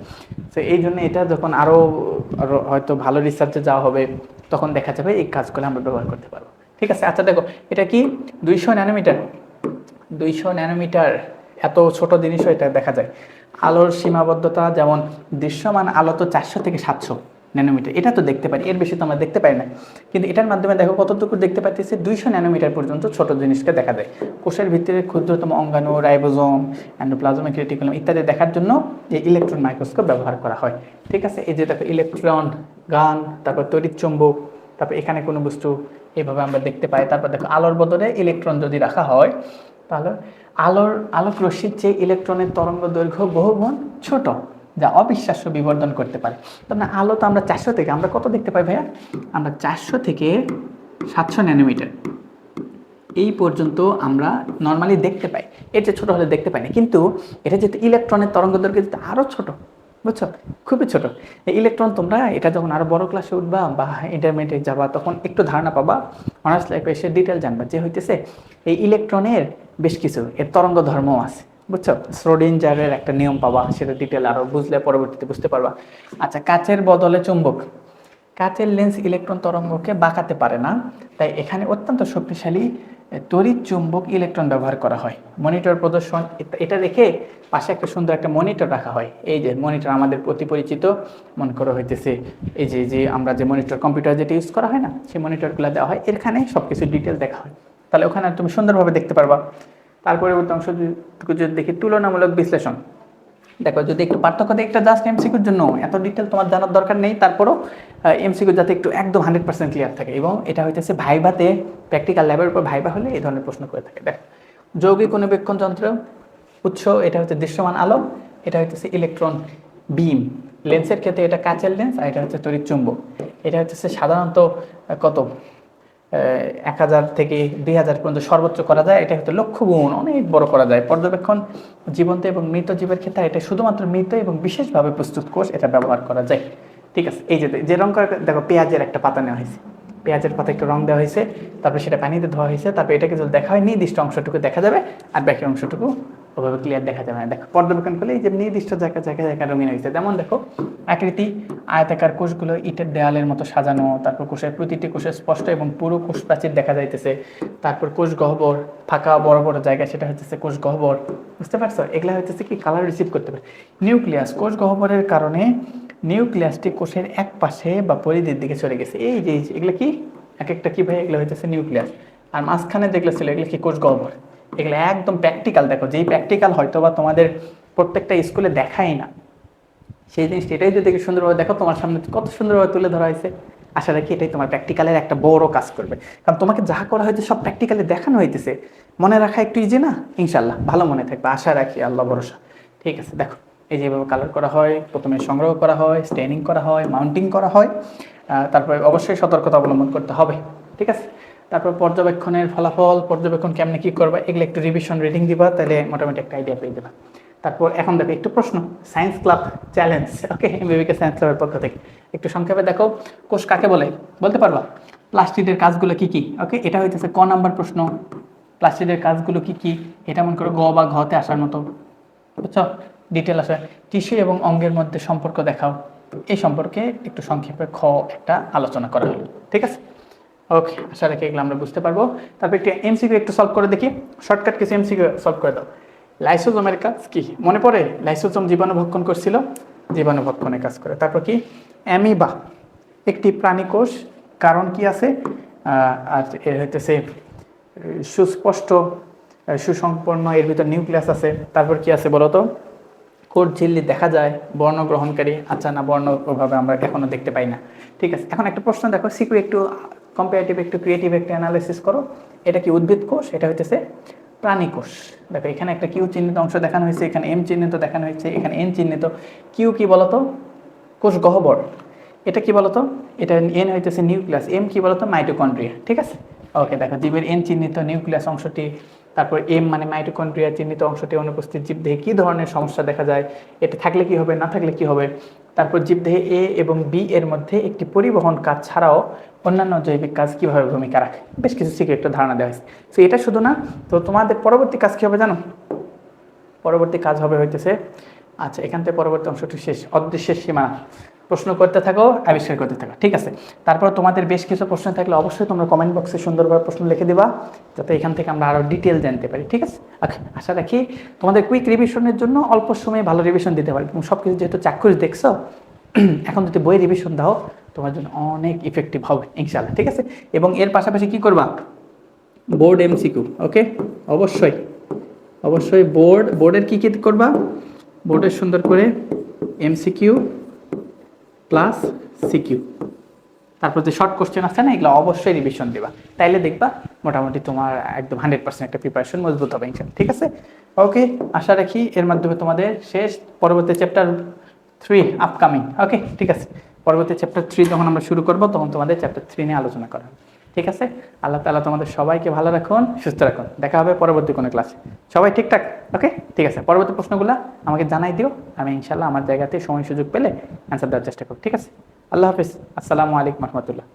Speaker 1: তো এই জন্য এটা যখন আরও হয়তো ভালো রিসার্চে যাওয়া হবে, তখন দেখা যাবে এই কাজগুলো আমরা ব্যবহার করতে পারবো। ঠিক আছে, আচ্ছা দেখো এটা কি 200 ন্যানোমিটার, 200 ন্যানোমিটার, এত ছোট জিনিসও এটা দেখা যায়। আলোর সীমাবদ্ধতা, যেমন দৃশ্যমান আলো তো 400 থেকে 700 ন্যানোমিটার, এটা তো দেখতে পারি, এর বেশি তো আমরা দেখতে পাই না। কিন্তু এটার মাধ্যমে দেখো কতটুকু দেখতে পাচ্ছি, 200 ন্যানোমিটার পর্যন্ত ছোট জিনিসকে দেখা যায়। কোষের ভিতরে ক্ষুদ্রতম অঙ্গাণু, রাইবোজোম, এন্ডোপ্লাজমিক রেটিকুলাম ইত্যাদি দেখার জন্য এই ইলেকট্রন মাইক্রোস্কোপ ব্যবহার করা হয়। ঠিক আছে, এই যে দেখো ইলেকট্রন গান, তারপর তড়িৎ চুম্বক, তারপর এখানে কোনো বস্তু এইভাবে আমরা দেখতে পাই। তারপর দেখো আলোর বদলে ইলেকট্রন যদি রাখা হয়, তাহলে আলোক রশ্মির চেয়ে ইলেকট্রনের তরঙ্গ দৈর্ঘ্য বহুগুণ ছোট, যা অবিশ্বাস্য বিবর্ধন করতে পারে। তার মানে আলো তো আমরা 400 থেকে, আমরা কত দেখতে পাই ভাইয়া, আমরা 400 থেকে 700 ন্যানোমিটার এই পর্যন্ত আমরা নর্মালি দেখতে পাই, এর চেয়ে ছোটো হলে দেখতে পাই না। কিন্তু এটা যেহেতু ইলেকট্রনের তরঙ্গ দৈর্ঘ্য যেহেতু আরও ছোট, বুঝছো, খুবই ছোট। এই ইলেকট্রন তোমরা এটা যখন আরও বড় ক্লাসে উঠবা বা ইন্টারমিডিয়েট যাবা, তখন একটু ধারণা পাবা, অনার্স লাইফে এসে ডিটেল জানবা যে হইতেছে এই ইলেকট্রনের বেশ কিছু এর তরঙ্গ ধর্ম আছে, বুঝছো? শ্রোডিঞ্জারের একটা নিয়ম পাবা, সেটা ডিটেল আরও বুঝলে পরবর্তীতে বুঝতে পারবা। আচ্ছা, কাচের বদলে চুম্বক, কাচের লেন্স ইলেকট্রন তরঙ্গকে বাঁকাতে পারে না, তাই এখানে অত্যন্ত শক্তিশালী তড়িৎ চুম্বক ইলেকট্রন ব্যবহার করা হয়। মনিটর প্রদর্শন, এটা রেখে পাশে একটা সুন্দর একটা মনিটর রাখা হয়। এই যে মনিটর আমাদের অতি পরিচিত, মনে করো হইতেছে এই যে যে আমরা যে মনিটর কম্পিউটার যেটা ইউজ করা হয় না, সেই মনিটরগুলো দেওয়া হয়, এখানে সব কিছু ডিটেল দেখা হয়, তাহলে ওখানে তুমি সুন্দরভাবে দেখতে পারবা। তারপরে অংশ যদি দেখি তুলনামূলক বিশ্লেষণ, দেখো যদি একটু পার্থক্য দেয়, একটা জাস্ট এমসিকিউর জন্য এত ডিটেল তোমার জানার দরকার নেই, তারপরও এমসিকিউ যাতে একটু একদম 100% ক্লিয়ার থাকে। এবং এটা হইতেছে ভাইভাতে, প্র্যাকটিক্যাল ল্যাবের উপর ভাইভা হলে এই ধরনের প্রশ্ন করে থাকে। দেখো যৌগিক অণুবীক্ষণ যন্ত্র, উৎস এটা হচ্ছে দৃশ্যমান আলো, এটা হইতেছে ইলেকট্রন বিম, লেন্সের ক্ষেত্রে এটা কাচের লেন্স, আর এটা হচ্ছে তড়িৎ চুম্বক। এটা হচ্ছে সাধারণত কত 1000 থেকে 2000 পর্যন্ত সর্বোচ্চ করা যায়। এটা হচ্ছে লক্ষ গুণ অনেক বড় করা যায়। পর্যবেক্ষণ জীবন্ত এবং মৃত জীবের ক্ষেত্রে এটা শুধুমাত্র মৃত এবং বিশেষভাবে প্রস্তুত কোষ এটা ব্যবহার করা যায়। ঠিক আছে, এই যে রং করা, দেখো পেঁয়াজের একটা পাতা নেওয়া হয়েছে, পেঁয়াজের পাতা একটু রং দেওয়া হয়েছে, তারপরে সেটা পানিতে ধোয়া হয়েছে, তারপরে এটাকে যদি দেখা হয় নির্দিষ্ট অংশটুকু দেখা যাবে আর বাকি অংশটুকু ওভাবে ক্লিয়ার দেখা যাবে না। দেখো পর্যবেক্ষণ করলে এই যে নির্দিষ্ট জায়গায় জায়গায় জায়গায় রঙিন হয়েছে। যেমন দেখো আকৃতি আয়তাকার কোষগুলো ইটের দেয়ালের মতো সাজানো, তারপর কোষের প্রতিটি কোষে স্পষ্ট এবং পুরো কোষ প্রাচীর দেখা যাইতেছে, তারপর কোষ গহ্বর ফাঁকা বড় বড় জায়গা সেটা হচ্ছে কোষ গহ্বর। বুঝতে পারছো, এগুলা হচ্ছে কি কালার রিসিভ করতে পারে। নিউক্লিয়াস, কোষ গহ্বরের কারণে নিউক্লিয়াসটি কোষের এক পাশে বা পরিধির দিকে চলে গেছে। এই যে এগুলো কি এক একটা কি ভাই, এগুলো হচ্ছে নিউক্লিয়াস। আর মাঝখানে যেগুলো ছিল এগুলো কি কোষ গহ্বর। এগুলো একদম প্র্যাকটিক্যাল। দেখো যেই প্র্যাকটিক্যাল হয়তো বা তোমাদের প্রত্যেকটা স্কুলে দেখাই না, সেই জিনিসটা এটাই যদি সুন্দরভাবে দেখো তোমার সামনে কত সুন্দরভাবে তুলে ধরা হয়েছে। আশা রাখি এটাই তোমার প্র্যাকটিক্যালের একটা বড় কাজ করবে, কারণ তোমাকে যা করা হয়েছে সব প্র্যাকটিক্যালি দেখানো হইতেছে। মনে রাখা একটু ইজি না, ইনশাল্লাহ ভালো মনে থাকবে আশা রাখি, আল্লাহ ভরসা। ঠিক আছে, দেখো এই যেভাবে কালার করা হয়, প্রথমে সংগ্রহ করা হয়, স্টেনিং করা হয়, মাউন্টিং করা হয়, তারপরে অবশ্যই সতর্কতা অবলম্বন করতে হবে। ঠিক আছে, তারপর পর্যবেক্ষণের ফলাফল, পর্যবেক্ষণ কেমনে কী করবা এগুলো একটু রিভিশন রিডিং দিবা, তাহলে মোটামুটি একটা আইডিয়া পেয়ে যাবা। তারপর এখন দেখো একটু প্রশ্ন, সায়েন্স ক্লাব চ্যালেঞ্জ। ওকে, এমবিবিকে সায়েন্স ক্লাবের পক্ষ থেকে একটু সংক্ষেপে দেখো কোষ কাকে বলে বলতে পারবা? প্লাস্টিডের কাজগুলো কি কি? ওকে, এটা হইতেছে ক নাম্বার প্রশ্ন। প্লাস্টিডের কাজগুলো কি কি, এটা মনে করো গ বা ঘতে আসার মতো, বুঝছো? ডিটেল আসে। টিস্যু এবং অঙ্গের মধ্যে সম্পর্ক দেখাও, এই সম্পর্কে একটু সংক্ষেপে খ একটা আলোচনা করা হলো। ঠিক আছে, ওকে, আশা রাখি এগুলো আমরা বুঝতে পারবো। তারপর একটু এমসিকিউ একটু সলভ করে দেখি, শর্টকাট কিছু এমসিকিউ সলভ করে দাও। লাইসোজোমের কাজ কি মনে পড়ে? লাইসোজোম জীবাণু ভক্ষণ করছিল, জীবাণু ভক্ষণে কাজ করে। তারপর কি অ্যামিবা একটি প্রাণী কোষ, কারণ কি আছে? আর এর হইতেছে সুস্পষ্ট সুসম্পন্ন, এর ভিতর নিউক্লিয়াস আছে। তারপর কি আছে বলতো? কোষ ঝিল্লি দেখা যায়, বর্ণ গ্রহণকারী। আচ্ছা না, বর্ণ ওভাবে আমরা এখনো দেখতে পাই না। ঠিক আছে, এখন একটা প্রশ্ন দেখো, সিকিউ একটু কম্পারেটিভ একটু ক্রিয়েটিভ একটা অ্যানালাইসিস করো। এটা কি উদ্ভিদ কোষ, এটা হইতেছে প্রাণী কোষ। দেখো এখানে একটা কিউ চিহ্নিত অংশ দেখানো হয়েছে, এখানে এম চিহ্নিত দেখানো হয়েছে, এখানে এন চিহ্নিত। কিউ কি বলতো? কোষ গহ্বর। এটা কি বলতো? এটা এন হইতেছে নিউক্লিয়াস, এম কি বলতো? মাইটোকন্ড্রিয়া। ঠিক আছে, ওকে, দেখো জীবের এন চিহ্নিত নিউক্লিয়াস অংশটি, তারপর এম মানে মাইটোকন্ড্রিয়া চিহ্নিত অংশটি অনুপস্থিত জীবদেহে কী ধরনের সমস্যা দেখা যায়, এটা থাকলে কি হবে, না থাকলে কি হবে। তারপর জীবদেহে এ এবং বি এর মধ্যে একটি পরিবহন কাজ ছাড়াও অন্যান্য জৈবিক কাজ কীভাবে ভূমিকা রাখে, বেশ কিছু সিক্রেট একটা ধারণা দেওয়া হয়েছে। তো এটা শুধু না, তো তোমাদের পরবর্তী কাজ কী হবে জানো? পরবর্তী কাজ হবে হইতেছে, আচ্ছা এখান থেকে পরবর্তী অংশটি শেষ, অদৃশ্যের সীমা। প্রশ্ন করতে থাকো, আবিষ্কার করতে থাকো। ঠিক আছে, তারপর তোমাদের বেশ কিছু প্রশ্ন থাকলে অবশ্যই তোমরা কমেন্ট বক্সে সুন্দরভাবে প্রশ্ন লিখে দিবা, যাতে এখান থেকে আমরা আরও ডিটেল জানতে পারি। ঠিক আছে, ওকে, আশা রাখি তোমাদের কুইক রিভিশনের জন্য অল্প সময়ে ভালো রিভিশন দিতে পারি। তুমি সব কিছু যেহেতু চাক্ষুষ দেখছো, এখন যদি বই রিভিশন দাও তোমার জন্য অনেক ইফেক্টিভ হবে ইনশাআল্লাহ। ঠিক আছে, এবং এর পাশাপাশি কি করবা? Board MCQ. ওকে, অবশ্যই অবশ্যই বোর্ডের কী কী করবা? বোর্ডের সুন্দর করে এমসিকিউ প্লাস সিকিউ, তারপর যে শর্ট কোশ্চেন আছে না, এগুলো অবশ্যই রিভিশন দিবা। তাইলে দেখবা মোটামুটি তোমার একদম 100% একটা প্রিপারেশন মজবুত হবে ইনশাআল্লাহ। ঠিক আছে, ওকে, আশা রাখি এর মাধ্যমে তোমাদের শেষ। পরবর্তী চ্যাপ্টার 3 আপকামিং। ওকে, ঠিক আছে, পরবর্তী চ্যাপ্টার 3 যখন আমরা শুরু করবো তখন তোমাদের চ্যাপ্টার 3 নিয়ে আলোচনা করা হবে। ঠিক আছে, আল্লাহ তাআলা তোমাদের সবাইকে ভালো রাখুন, সুস্থ রাখুন। দেখা হবে পরবর্তী কোনো ক্লাসে। সবাই ঠিকঠাক? ওকে, ঠিক আছে, পরবর্তী প্রশ্নগুলো আমাকে জানাই দিও, আমি ইনশাআল্লাহ আমার জায়গাতে সময় সুযোগ পেলে অ্যান্সার দেওয়ার চেষ্টা করব। ঠিক আছে, আল্লাহ হাফিজ, আসসালামু আলাইকুম রহমতুল্লাহ।